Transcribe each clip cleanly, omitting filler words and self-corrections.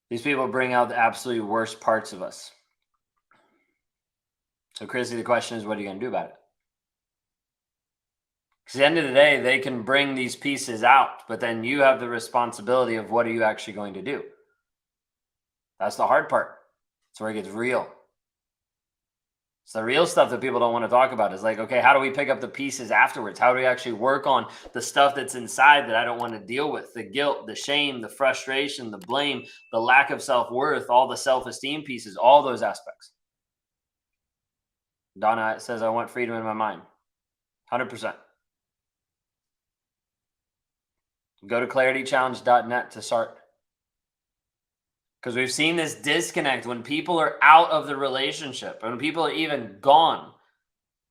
These people bring out the absolute worst parts of us. So, Chrissy, the question is, what are you going to do about it? Because at the end of the day, they can bring these pieces out, but then you have the responsibility of what are you actually going to do? That's the hard part. That's where it gets real. It's the real stuff that people don't want to talk about. Is like, okay, how do we pick up the pieces afterwards? How do we actually work on the stuff that's inside that I don't want to deal with? The guilt, the shame, the frustration, the blame, the lack of self-worth, all the self-esteem pieces, all those aspects. Donna says, I want freedom in my mind. 100%. Go to claritychallenge.net to start. Because we've seen this disconnect when people are out of the relationship, when people are even gone,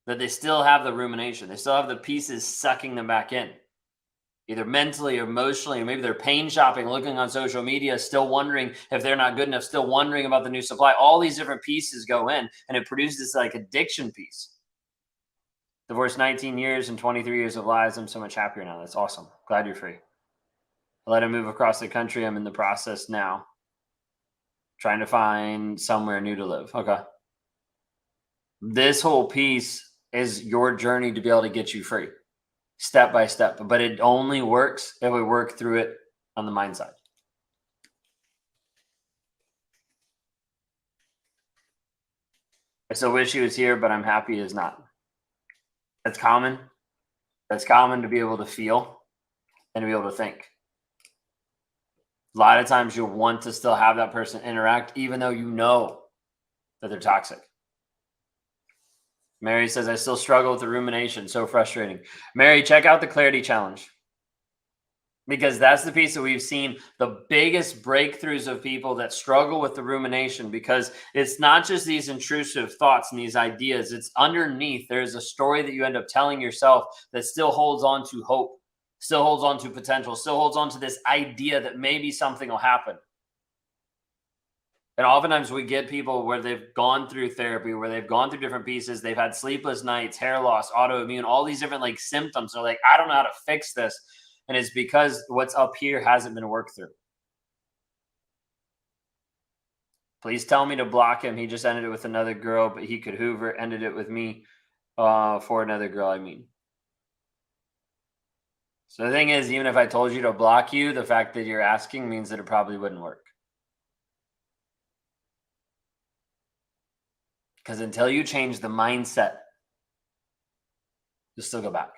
that they still have the rumination. They still have the pieces sucking them back in, either mentally or emotionally, or maybe they're pain shopping, looking on social media, still wondering if they're not good enough, still wondering about the new supply. All these different pieces go in, and it produces this like addiction piece. Divorced 19 years and 23 years of lies. I'm so much happier now. That's awesome. Glad you're free. I let him move across the country. I'm in the process now, trying to find somewhere new to live. Okay. This whole piece is your journey to be able to get you free, step by step. But it only works if we work through it on the mind side. I still wish he was here, but I'm happy he is not. That's common. That's common to be able to feel and to be able to think. A lot of times you'll want to still have that person interact, even though you know that they're toxic. Mary says, I still struggle with the rumination. So frustrating. Mary, check out the Clarity Challenge. Because that's the piece that we've seen the biggest breakthroughs of people that struggle with the rumination, because it's not just these intrusive thoughts and these ideas. It's underneath. There's a story that you end up telling yourself that still holds on to hope, still holds on to potential, still holds on to this idea that maybe something will happen. And oftentimes we get people where they've gone through therapy, where they've gone through different pieces. They've had sleepless nights, hair loss, autoimmune, all these different like symptoms. They're like, I don't know how to fix this. And it's because what's up here hasn't been worked through. Please tell me to block him. He just ended it with another girl, but he could Hoover ended it with me for another girl, I mean. So the thing is, even if I told you to block you, the fact that you're asking means that it probably wouldn't work. Because until you change the mindset, you'll still go back.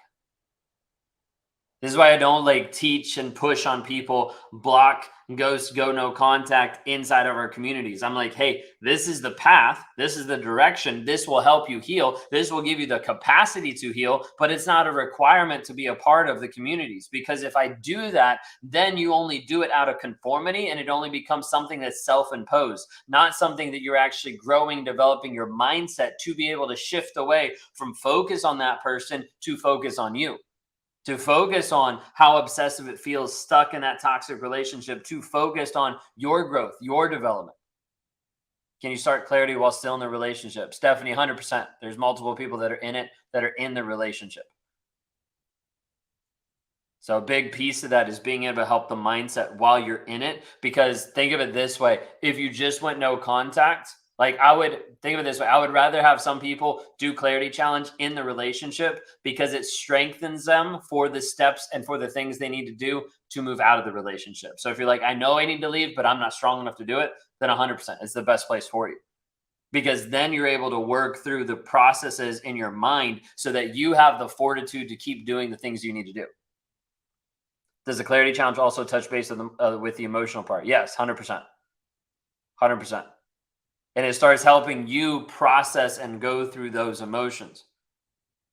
This is why I don't like teach and push on people, block, ghost, go no contact inside of our communities. I'm like, hey, this is the path. This is the direction. This will help you heal. This will give you the capacity to heal, but it's not a requirement to be a part of the communities. Because if I do that, then you only do it out of conformity, and it only becomes something that's self-imposed, not something that you're actually growing, developing your mindset to be able to shift away from focus on that person to focus on you. To focus on how obsessive it feels stuck in that toxic relationship, to focus on your growth, your development. Can you start clarity while still in the relationship? Stephanie, 100%. There's multiple people that are in it, that are in the relationship. So a big piece of that is being able to help the mindset while you're in it. Because think of it this way. If you just went no contact, like I would think of it this way. I would rather have some people do Clarity Challenge in the relationship, because it strengthens them for the steps and for the things they need to do to move out of the relationship. So if you're like, I know I need to leave, but I'm not strong enough to do it, then 100%, it's the best place for you. Because then you're able to work through the processes in your mind so that you have the fortitude to keep doing the things you need to do. Does the Clarity Challenge also touch base with the emotional part? Yes, 100%. 100%. And it starts helping you process and go through those emotions.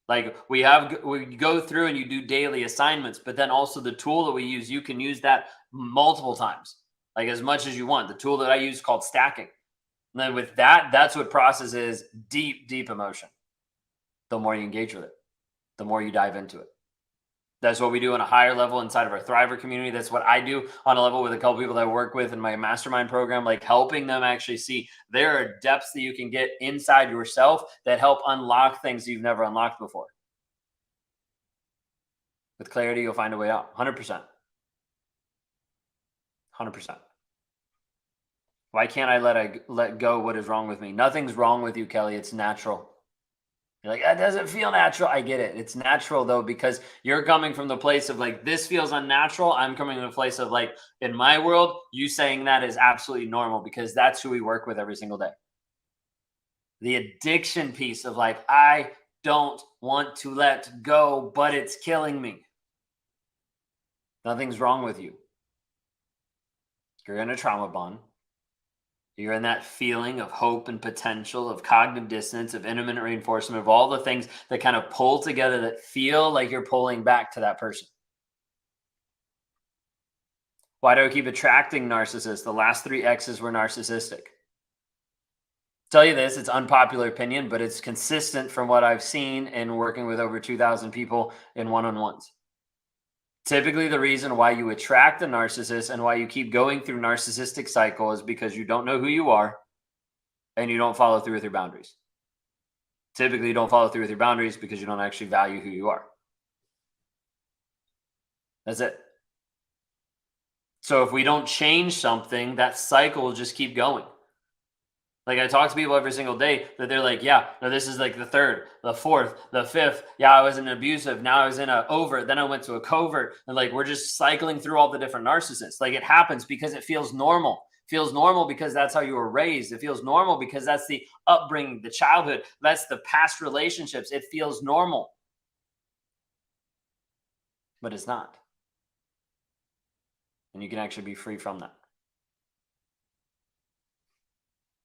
Like we go through and you do daily assignments, but then also the tool that we use, you can use that multiple times, like as much as you want. The tool that I use called stacking. And then with that, that's what processes deep, deep emotion. The more you engage with it, the more you dive into it. That's what we do on a higher level inside of our Thriver community. That's what I do on a level with a couple people that I work with in my mastermind program, like helping them actually see there are depths that you can get inside yourself that help unlock things you've never unlocked before. With clarity, you'll find a way out. 100%. 100%. Why can't I let go what is wrong with me? Nothing's wrong with you, Kelly. It's natural. You're like, that doesn't feel natural. I get it. It's natural though, because you're coming from the place of like, this feels unnatural. I'm coming from a place of like, in my world, you saying that is absolutely normal because that's who we work with every single day. The addiction piece of like, I don't want to let go, but it's killing me. Nothing's wrong with you. You're in a trauma bond. You're in that feeling of hope and potential, of cognitive dissonance, of intermittent reinforcement, of all the things that kind of pull together that feel like you're pulling back to that person. Why do I keep attracting narcissists? The last 3 exes were narcissistic. Tell you this, it's unpopular opinion, but it's consistent from what I've seen in working with over 2,000 people in one-on-ones. Typically, the reason why you attract a narcissist and why you keep going through narcissistic cycle is because you don't know who you are and you don't follow through with your boundaries. Typically, you don't follow through with your boundaries because you don't actually value who you are. That's it. So if we don't change something, that cycle will just keep going. Like I talk to people every single day that they're like, yeah, no, this is like the 3rd, the 4th, the 5th. Yeah, I was in abusive. Now I was in a overt. Then I went to a covert. And like, we're just cycling through all the different narcissists. Like it happens because it feels normal. It feels normal because that's how you were raised. It feels normal because that's the upbringing, the childhood. That's the past relationships. It feels normal. But it's not. And you can actually be free from that.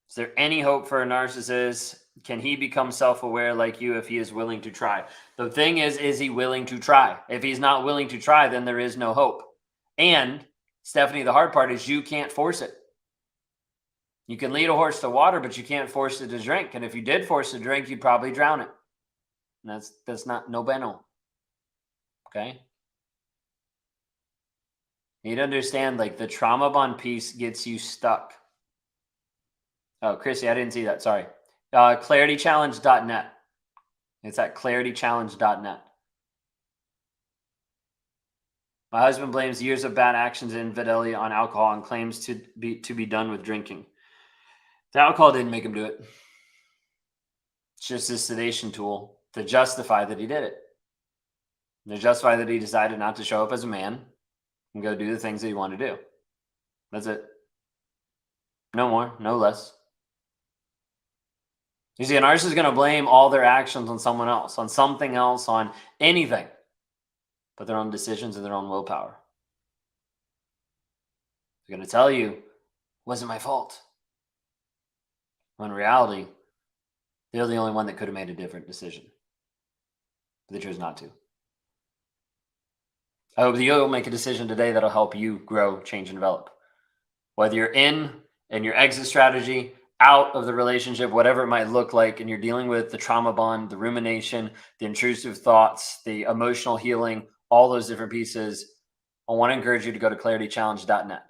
Is there any hope for a narcissist? Can he become self-aware like you if he is willing to try? The thing is he willing to try? If he's not willing to try, then there is no hope. And Stephanie, the hard part is you can't force it. You can lead a horse to water, but you can't force it to drink. And if you did force it to drink, you'd probably drown it. And that's not no bueno. Okay? You need to understand, like, the trauma bond piece gets you stuck. Oh, Chrissy, I didn't see that. Sorry. Claritychallenge.net. It's at claritychallenge.net. My husband blames years of bad actions and infidelity on alcohol and claims to be done with drinking. The alcohol didn't make him do it. It's just his sedation tool to justify that he did it. To justify that he decided not to show up as a man and go do the things that he wanted to do. That's it. No more, no less. You see, a narcissist is going to blame all their actions on someone else, on something else, on anything, but their own decisions and their own willpower. They're going to tell you, it wasn't my fault. When in reality, they're the only one that could have made a different decision. But they chose not to. I hope that you'll make a decision today that'll help you grow, change, and develop. Whether you're in your exit strategy, out of the relationship, whatever it might look like, and you're dealing with the trauma bond, the rumination, the intrusive thoughts, the emotional healing, all those different pieces, I want to encourage you to go to claritychallenge.net.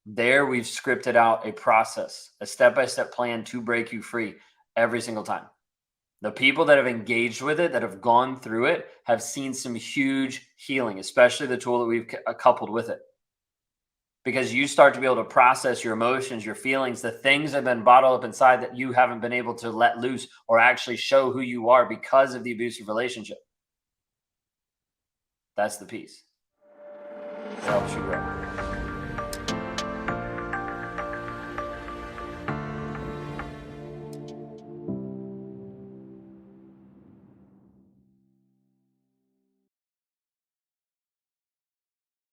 There we've scripted out a process, a step-by-step plan to break you free every single time. The people that have engaged with it, that have gone through it, have seen some huge healing, especially the tool that we've coupled with it. Because you start to be able to process your emotions, your feelings, the things that have been bottled up inside that you haven't been able to let loose or actually show who you are because of the abusive relationship. That's the piece that helps you grow.